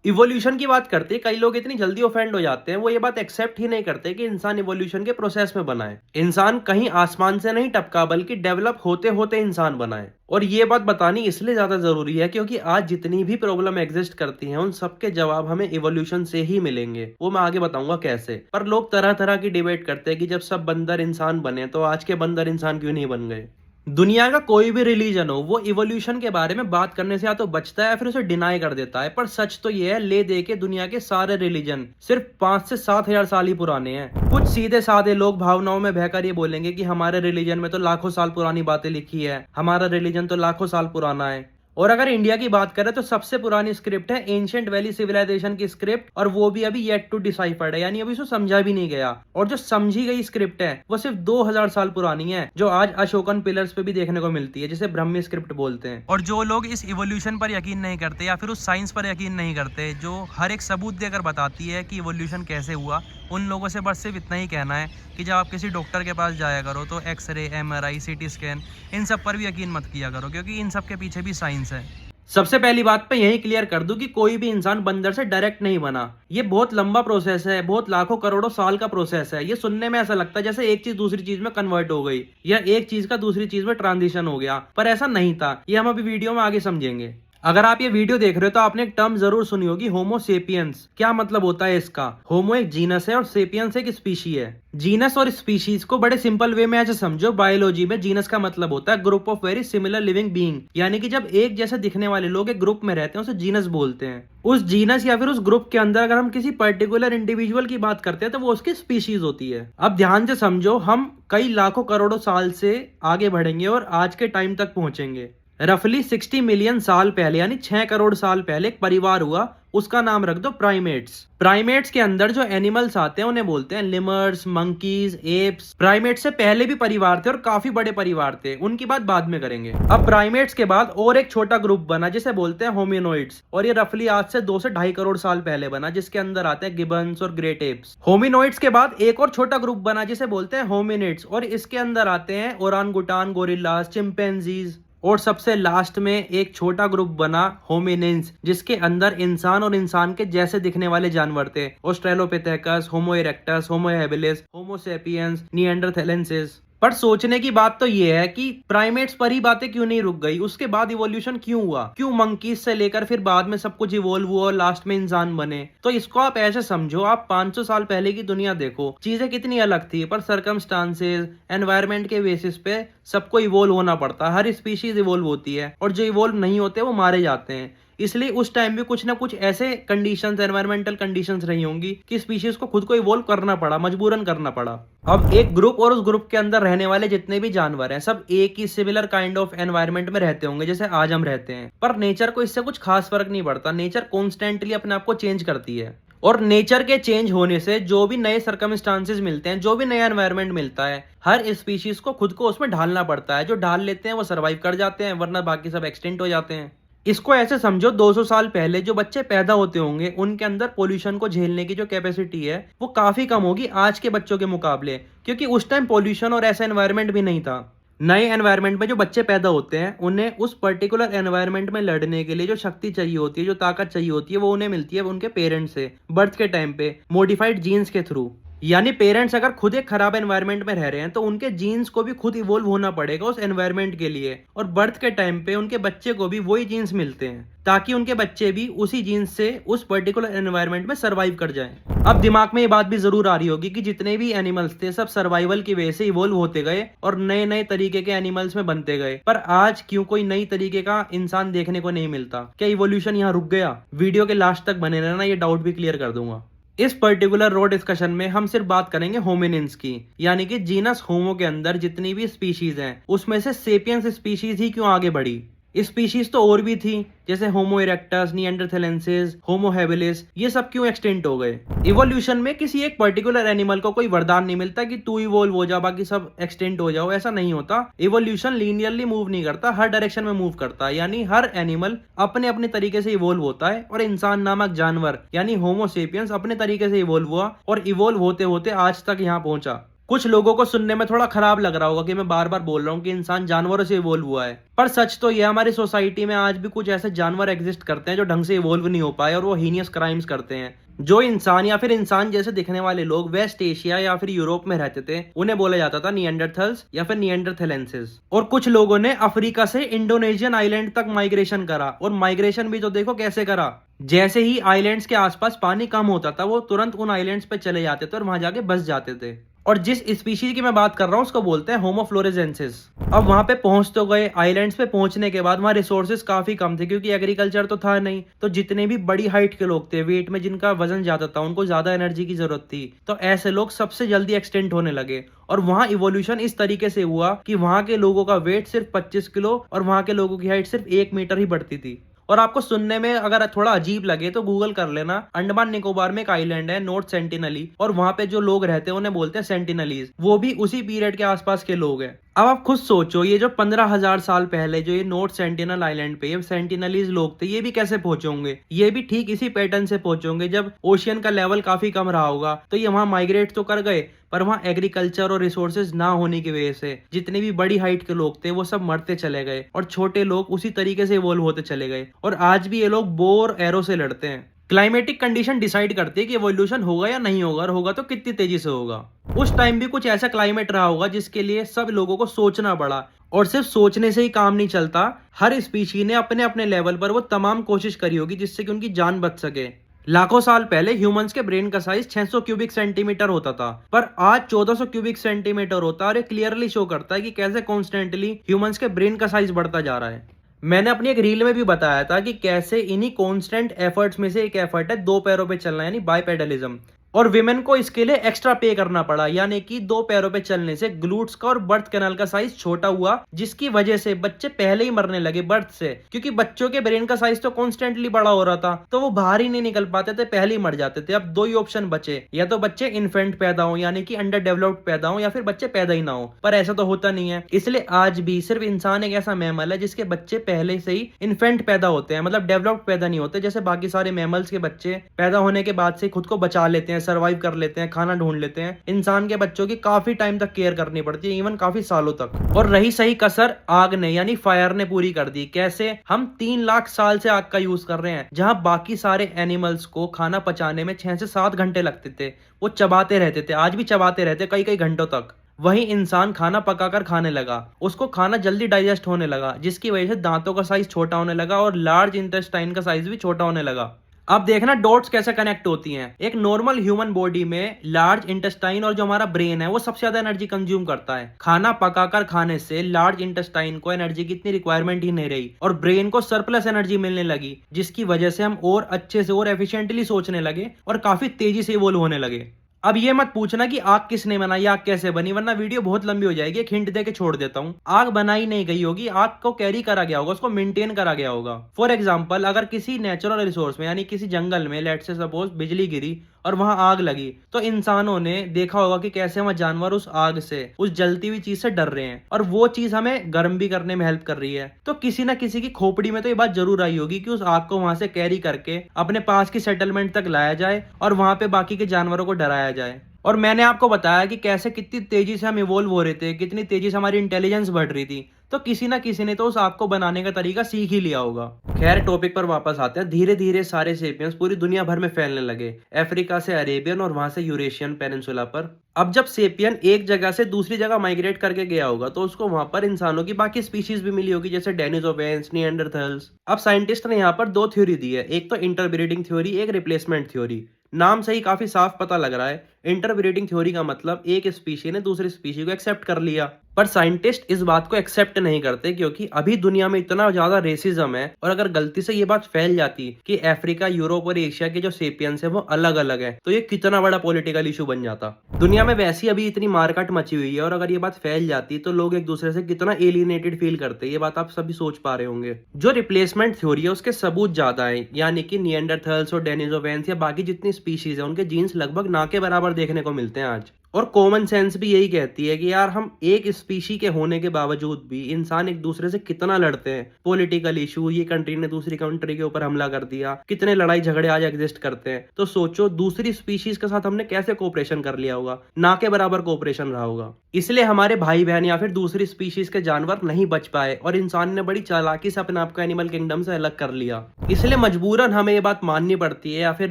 Evolution की बात करते कई लोग इतनी जल्दी ऑफेंड हो जाते हैं, वो ये बात एक्सेप्ट ही नहीं करते कि इंसान इवोल्यूशन के प्रोसेस में बना है। इंसान कहीं आसमान से नहीं टपका, बल्कि डेवलप होते होते इंसान बना है। और ये बात बतानी इसलिए ज्यादा जरूरी है क्योंकि आज जितनी भी प्रॉब्लम एग्जिस्ट करती हैं, उन सबके जवाब हमें इवोल्यूशन से ही मिलेंगे। वो मैं आगे बताऊंगा कैसे। पर लोग तरह तरह की डिबेट करते हैं कि जब सब बंदर इंसान बने तो आज के बंदर इंसान क्यों नहीं बन गए। दुनिया का कोई भी रिलीजन हो, वो इवोल्यूशन के बारे में बात करने से या तो बचता है या फिर उसे डिनाई कर देता है। पर सच तो ये है, ले दे के दुनिया के सारे रिलीजन सिर्फ 5 से 7 हजार साल ही पुराने हैं। कुछ सीधे साधे लोग भावनाओं में बहकर ये बोलेंगे कि हमारे रिलीजन में तो लाखों साल पुरानी बातें लिखी है, हमारा रिलीजन तो लाखों साल पुराना है। और अगर इंडिया की बात करें तो सबसे पुरानी स्क्रिप्ट है एंशिएंट वैली सिविलाइजेशन की स्क्रिप्ट, और वो भी अभी येट टू डिसाइफर्ड है, यानी अभी उसको समझा भी नहीं गया। और जो समझी गई स्क्रिप्ट है वो सिर्फ 2000 साल पुरानी है, जो आज अशोकन पिलर्स पे भी देखने को मिलती है, जिसे ब्रह्मी स्क्रिप्ट बोलते हैं। और जो लोग इस इवोल्यूशन पर यकीन नहीं करते या फिर उस साइंस पर यकीन नहीं करते, जो हर एक सबूत देकर बताती है कि इवोल्यूशन कैसे हुआ, उन लोगों से बस सिर्फ इतना ही कहना है कि जब आप किसी डॉक्टर के पास जाया करो तो एक्सरे, MRI, CT स्कैन, इन सब पर भी यकीन मत किया करो, क्योंकि इन सब के पीछे भी साइंस है। सबसे पहली बात पे यही क्लियर कर दूं कि कोई भी इंसान बंदर से डायरेक्ट नहीं बना। ये बहुत लंबा प्रोसेस है, बहुत लाखों करोड़ों साल का प्रोसेस है। ये सुनने में ऐसा लगता है जैसे एक चीज दूसरी चीज में कन्वर्ट हो गई या एक चीज का दूसरी चीज में ट्रांजिशन हो गया, पर ऐसा नहीं था। ये हम अभी वीडियो में आगे समझेंगे। अगर आप ये वीडियो देख रहे हो तो आपने एक टर्म जरूर सुनी होगी, होमो सेपियंस। क्या मतलब होता है इसका? होमो एक जीनस है और सेपियंस एक स्पीशी है। जीनस और स्पीशीज को बड़े सिंपल वे में ऐसे समझो, बायोलॉजी में जीनस का मतलब होता है group of very similar living being, यानी कि जब एक जैसे दिखने वाले लोग एक ग्रुप में रहते हैं उसे जीनस बोलते हैं। उस जीनस या फिर उस ग्रुप के अंदर अगर हम किसी पर्टिकुलर इंडिविजुअल की बात करते हैं तो वो उसकी स्पीशीज होती है। अब ध्यान से समझो, हम कई लाखों करोड़ों साल से आगे बढ़ेंगे और आज के टाइम तक पहुंचेंगे। रफली 60 मिलियन साल पहले, यानी 6 करोड़ साल पहले एक परिवार हुआ, उसका नाम रख दो प्राइमेट्स। प्राइमेट्स के अंदर जो एनिमल्स आते हैं उन्हें बोलते हैं लिमर्स, मंकीज, एप्स। प्राइमेट्स से पहले भी परिवार थे और काफी बड़े परिवार थे, उनकी बात बाद में करेंगे। अब प्राइमेट्स के बाद और एक छोटा ग्रुप बना जिसे बोलते हैं होमिनोइड्स, और ये रफली आज से 2 से 2.5 करोड़ साल पहले बना, जिसके अंदर आते हैं गिबन्स और ग्रेट एप्स। होमिनोइड्स के बाद एक और छोटा ग्रुप बना जिसे बोलते हैं होमिनिड्स, और इसके अंदर आते हैं ओरांगुटान, गोरिल्लास, चिंपैंजीज। और सबसे लास्ट में एक छोटा ग्रुप बना होमिनिन्स, जिसके अंदर इंसान और इंसान के जैसे दिखने वाले जानवर थे, ऑस्ट्रेलोपिथेकस, होमो इरेक्टस, होमो हैबिलिस, होमो सेपियंस, निएंडरथैलेंसिस। पर सोचने की बात तो ये है कि प्राइमेट्स पर ही बातें क्यों नहीं रुक गई, उसके बाद इवोल्यूशन क्यों हुआ, क्यों मंकीज से लेकर फिर बाद में सब कुछ इवोल्व हुआ और लास्ट में इंसान बने। तो इसको आप ऐसे समझो, आप 500 साल पहले की दुनिया देखो, चीजें कितनी अलग थी, पर सर्कमस्टांसेस, एनवायरमेंट के बेसिस पे सबको इवोल्व होना पड़ता है। हर स्पीशीज इवोल्व होती है और जो इवोल्व नहीं होते वो मारे जाते हैं। इसलिए उस टाइम भी कुछ ना कुछ ऐसे कंडीशंस, एनवायरमेंटल कंडीशंस रही होंगी कि स्पीशीज को खुद को इवोल्व करना पड़ा, मजबूरन करना पड़ा। अब एक ग्रुप और उस ग्रुप के अंदर रहने वाले जितने भी जानवर हैं, सब एक ही सिमिलर काइंड ऑफ एनवायरमेंट में रहते होंगे जैसे आज हम रहते हैं। पर नेचर को इससे कुछ खास फर्क नहीं पड़ता। नेचर कॉन्स्टेंटली अपने आप को चेंज करती है, और नेचर के चेंज होने से जो भी नए सर्कमस्टांसेस मिलते हैं, जो भी नया एनवायरनमेंट मिलता है, हर स्पीशीज को खुद को उसमें ढालना पड़ता है। जो ढाल लेते हैं वो सर्वाइव कर जाते हैं, वरना बाकी सब एक्सटिंक्ट हो जाते हैं। इसको ऐसे समझो, 200 साल पहले जो बच्चे पैदा होते होंगे उनके अंदर पोल्यूशन को झेलने की जो कैपेसिटी है वो काफी कम होगी आज के बच्चों के मुकाबले, क्योंकि उस टाइम पोल्यूशन और ऐसा एनवायरनमेंट भी नहीं था। नए एनवायरनमेंट में जो बच्चे पैदा होते हैं उन्हें उस पर्टिकुलर एनवायरनमेंट में लड़ने के लिए जो शक्ति चाहिए होती है, जो ताकत चाहिए होती है, वो उन्हें मिलती है उनके पेरेंट्स से, बर्थ के टाइम पे, मॉडिफाइड जीन्स के थ्रू। यानी पेरेंट्स अगर खुद एक खराब एनवायरनमेंट में रह रहे हैं तो उनके जीन्स को भी खुद इवोल्व होना पड़ेगा उस एनवायरनमेंट के लिए, और बर्थ के टाइम पे उनके बच्चे को भी वही जीन्स मिलते हैं ताकि उनके बच्चे भी उसी जीन्स से उस पर्टिकुलर एनवायरनमेंट में सर्वाइव कर जाएं। अब दिमाग में ये बात भी जरूर आ रही होगी कि जितने भी एनिमल्स थे सब सर्वाइवल की वजह से इवोल्व होते गए और नए नए तरीके के एनिमल्स में बनते गए। पर आज क्यों कोई नई तरीके का इंसान देखने को नहीं मिलता? क्या इवोल्यूशन यहाँ रुक गया? वीडियो के लास्ट तक बने रहना, ये डाउट भी क्लियर कर दूंगा। इस पर्टिकुलर रो डिस्कशन में हम सिर्फ बात करेंगे होमिनिन्स की, यानी कि जीनस होमो के अंदर जितनी भी स्पीशीज हैं उसमें से सेपियंस स्पीशीज ही क्यों आगे बढ़ी। स्पीशीज तो और भी थी, जैसे होमो इरेक्टस, निएंडरथैलेंसिस, होमो हैबिलिस, ये सब क्यों एक्सटिंक्ट हो गए। इवोल्यूशन में किसी एक पर्टिकुलर एनिमल को कोई वरदान नहीं मिलता कि तू इवोल्व हो जा बाकी सब एक्सटिंक्ट हो जाओ, ऐसा नहीं होता। इवोल्यूशन लीनियरली मूव नहीं करता, हर डायरेक्शन में मूव करता है। यानी हर एनिमल अपने अपने तरीके से इवोल्व होता है, और इंसान नामक जानवर यानी होमो सेपियंस अपने तरीके से इवोल्व हुआ और इवोल्व होते होते आज तक यहाँ पहुंचा। कुछ लोगों को सुनने में थोड़ा खराब लग रहा होगा कि मैं बार बार बोल रहा हूँ कि इंसान जानवरों से इवोल्व हुआ है, पर सच तो ये हमारी सोसाइटी में आज भी कुछ ऐसे जानवर एग्जिस्ट करते हैं जो ढंग से इवोल्व नहीं हो पाए और वो हीनियस क्राइम्स करते हैं। जो इंसान या फिर इंसान जैसे दिखने वाले लोग वेस्ट एशिया या फिर यूरोप में रहते थे, उन्हें बोला जाता था निएंडरथल्स या फिर निएंडरथेलेंसिस। और कुछ लोगों ने अफ्रीका से इंडोनेशियन आइलैंड तक माइग्रेशन करा, और माइग्रेशन भी तो देखो कैसे करा। जैसे ही आइलैंड्स के आसपास पानी कम होता था, वो तुरंत उन आइलैंड्स पे चले जाते थे और वहां जाके बस जाते थे। और जिस स्पीशीज की मैं बात कर रहा हूँ उसको बोलते हैं होमो फ्लोरेजेंसिस। अब वहां पे पहुंच तो गए, आइलैंड्स पे पहुंचने के बाद वहां रिसोर्सेज काफी कम थे क्योंकि एग्रीकल्चर तो था नहीं, तो जितने भी बड़ी हाइट के लोग थे, वेट में जिनका वजन ज्यादा था, उनको ज्यादा एनर्जी की जरूरत थी, तो ऐसे लोग सबसे जल्दी एक्सटेंट होने लगे। और वहां इवोल्यूशन इस तरीके से हुआ कि वहां के लोगों का वेट सिर्फ 25 किलो और वहां के लोगों की हाइट सिर्फ 1 मीटर ही बढ़ती थी। और आपको सुनने में अगर थोड़ा अजीब लगे तो गूगल कर लेना, अंडमान निकोबार में एक आइलैंड है नॉर्थ सेंटिनली, और वहां पे जो लोग रहते हैं उन्हें बोलते हैं सेंटिनलीज। वो भी उसी पीरियड के आसपास के लोग हैं। अब आप खुद सोचो, ये जो 15,000 साल पहले जो ये नॉर्थ सेंटिनल आइलैंड पे ये सेंटिनलीज लोग थे, ये भी कैसे पहुंचे होंगे? ये भी ठीक इसी पैटर्न से पहुंचे होंगे। जब ओशियन का लेवल काफी कम रहा होगा तो ये वहां माइग्रेट तो कर गए, पर वहां एग्रीकल्चर और रिसोर्सेज ना होने की वजह से जितने भी बड़ी हाइट के लोग थे वो सब मरते चले गए, और छोटे लोग उसी तरीके से इवोल्व होते चले गए। और आज भी ये लोग बो और एरो से लड़ते हैं। क्लाइमेटिक कंडीशन डिसाइड करती है कि एवोल्यूशन होगा या नहीं होगा, और होगा तो कितनी तेजी से होगा। उस टाइम भी कुछ ऐसा क्लाइमेट रहा होगा जिसके लिए सब लोगों को सोचना पड़ा, और सिर्फ सोचने से ही काम नहीं चलता। हर स्पीशी ने अपने अपने लेवल पर वो तमाम कोशिश करी होगी जिससे कि उनकी जान बच सके। लाखों साल पहले ह्यूमंस के ब्रेन का साइज 600 क्यूबिक सेंटीमीटर होता था, पर आज 1400 क्यूबिक सेंटीमीटर होता है। और ये क्लियरली शो करता है कि कैसे कॉन्स्टेंटली ह्यूमंस के ब्रेन का साइज बढ़ता जा रहा है। मैंने अपनी एक रील में भी बताया था कि कैसे इन्हीं कॉन्स्टेंट एफर्ट्स में से एक एफर्ट है 2 पैरों पे चलना, यानी बाइपेडलिज्म। और विमेन को इसके लिए एक्स्ट्रा पे करना पड़ा, यानी कि 2 पैरों पे चलने से ग्लूट्स का और बर्थ कैनाल का साइज छोटा हुआ, जिसकी वजह से बच्चे पहले ही मरने लगे बर्थ से, क्योंकि बच्चों के ब्रेन का साइज तो कॉन्स्टेंटली बड़ा हो रहा था, तो वो बाहर ही नहीं निकल पाते थे, पहले ही मर जाते थे। अब 2 ही ऑप्शन बचे, या तो बच्चे इन्फेंट पैदा हो यानी कि अंडर डेवलप्ड पैदा हो, या फिर बच्चे पैदा ही ना हो। पर ऐसा तो होता नहीं है, इसलिए आज भी सिर्फ इंसान एक ऐसा मैमल है जिसके बच्चे पहले से ही इन्फेंट पैदा होते हैं, मतलब डेवलप्ड पैदा नहीं होते। जैसे बाकी सारे मैमल्स के बच्चे पैदा होने के बाद से खुद को बचा लेते हैं, सर्वाइव कर लेते हैं, खाना ढूंढ लेते हैं, इंसान के बच्चों की काफी टाइम तक केयर करनी पड़ती है, इवन काफी सालों तक। और रही सही कसर आग ने यानी फायर ने पूरी कर दी। कैसे? हम 3 लाख साल से आग का यूज कर रहे हैं, जहां बाकी सारे एनिमल्स को खाना पचाने में 6 से 7 घंटे लगते थे, वो चबाते रहते थे, आज भी चबाते रहते कई कई घंटों तक। वही इंसान खाना पकाकर खाने लगा, उसको खाना जल्दी डाइजेस्ट होने लगा, जिसकी वजह से दांतों का साइज छोटा होने लगा और लार्ज इंटेस्टाइन का साइज भी छोटा होने लगा। अब देखना डॉट्स कैसे कनेक्ट होती हैं। एक नॉर्मल ह्यूमन बॉडी में लार्ज इंटेस्टाइन और जो हमारा ब्रेन है वो सबसे ज्यादा एनर्जी कंज्यूम करता है। खाना पकाकर खाने से लार्ज इंटेस्टाइन को एनर्जी की इतनी रिक्वायरमेंट ही नहीं रही और ब्रेन को सरप्लस एनर्जी मिलने लगी, जिसकी वजह से हम और अच्छे से और एफिशिएंटली सोचने लगे और काफी तेजी से इवोल्व होने लगे। अब ये मत पूछना कि आग किसने बनाई, आग कैसे बनी, वरना वीडियो बहुत लंबी हो जाएगी। एक हिंट दे के छोड़ देता हूँ, आग बनाई नहीं गई होगी, आग को कैरी करा गया होगा, उसको मेंटेन करा गया होगा। फॉर एग्जांपल, अगर किसी नेचुरल रिसोर्स में यानी किसी जंगल में लेट से सपोज बिजली गिरी और वहां आग लगी, तो इंसानों ने देखा होगा कि कैसे वहां जानवर उस आग से, उस जलती हुई चीज से डर रहे हैं, और वो चीज हमें गर्म भी करने में हेल्प कर रही है। तो किसी ना किसी की खोपड़ी में तो ये बात जरूर आई होगी कि उस आग को वहां से कैरी करके अपने पास की सेटलमेंट तक लाया जाए और वहां पे बाकी के जानवरों को डराया जाए। और मैंने आपको बताया कि कैसे कितनी तेजी से हम इवोल्व हो रहे थे, कितनी तेजी से हमारी इंटेलिजेंस बढ़ रही थी, तो किसी ना किसी ने तो उस आग को बनाने का तरीका सीख ही लिया होगा। खैर, टॉपिक पर वापस आते हैं। धीरे धीरे सारे सेपियंस पूरी दुनिया भर में फैलने लगे, अफ्रीका से अरेबियन और वहां से यूरेशियन पेनिनसुला पर। अब जब सेपियन एक जगह से दूसरी जगह माइग्रेट करके गया होगा तो उसको वहां पर इंसानों की बाकी स्पीशीज भी मिली होगी, जैसे डेनिसोवेंस, निएंडरथल्स। अब साइंटिस्ट ने यहाँ पर 2 थ्योरी दी है, एक तो इंटरब्रीडिंग थ्योरी, एक रिप्लेसमेंट थ्योरी। नाम से ही काफी साफ पता लग रहा है, इंटरब्रीडिंग थ्योरी का मतलब एक स्पीशी ने दूसरी स्पीशी को एक्सेप्ट कर लिया। पर साइंटिस्ट इस बात को एक्सेप्ट नहीं करते क्योंकि अभी दुनिया में इतना ज्यादा रेसिज्म है, और अगर गलती से ये बात फैल जाती कि अफ्रीका, यूरोप और एशिया के जो सेपियंस है वो अलग अलग है, तो ये कितना बड़ा पॉलिटिकल इशू बन जाता। दुनिया में वैसी अभी इतनी मारकाट मची हुई है, और अगर ये बात फैल जाती तो लोग एक दूसरे से कितना एलियनेटेड फील करते, ये बात आप सभी सोच पा रहे होंगे। जो रिप्लेसमेंट थ्योरी है उसके सबूत ज्यादा है, यानी कि निएंडरथल्स और डेनिसोवेंस या बाकी जितनी स्पीशीज है उनके जीन्स लगभग ना के बराबर देखने को मिलते हैं आज। और कॉमन सेंस भी यही कहती है कि यार हम एक स्पीशी के होने के बावजूद भी इंसान एक दूसरे से कितना लड़ते हैं। पॉलिटिकल इशू, ये कंट्री ने दूसरी कंट्री के ऊपर हमला कर दिया, कितने लड़ाई झगड़े आज एग्जिस्ट करते हैं। तो सोचो दूसरी स्पीशीज के साथ हमने कैसे कोऑपरेशन कर लिया होगा, ना के बराबर कोऑपरेशन रहा होगा। इसलिए हमारे भाई बहन या फिर दूसरी स्पीशीज के जानवर नहीं बच पाए और इंसान ने बड़ी चालाकी से अपने आप को एनिमल किंगडम से अलग कर लिया। इसलिए मजबूरन हमें ये बात माननी पड़ती है, या फिर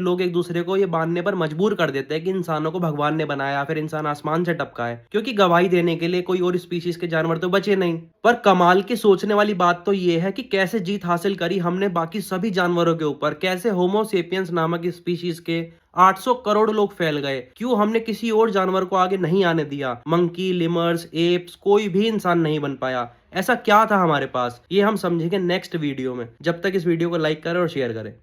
लोग एक दूसरे को ये मानने पर मजबूर कर देते हैं कि इंसानों को भगवान ने बनाया या फिर इंसान आसमान से टपका है, क्योंकि गवाही देने के लिए कोई और स्पीशीज के जानवर तो बचे नहीं। पर कमाल की सोचने वाली बात तो ये है कि कैसे जीत हासिल करी हमने बाकी सभी जानवरों के ऊपर। कैसे होमो सेपियंस नामक स्पीशीज के 800 करोड़ लोग फैल गए, क्यों हमने किसी और जानवर को आगे नहीं आने दिया। मंकी, लिमर्स, एप्स, कोई भी इंसान नहीं बन पाया। ऐसा क्या था हमारे पास, ये हम समझेंगे नेक्स्ट वीडियो में। जब तक इस वीडियो को लाइक करें और शेयर करें।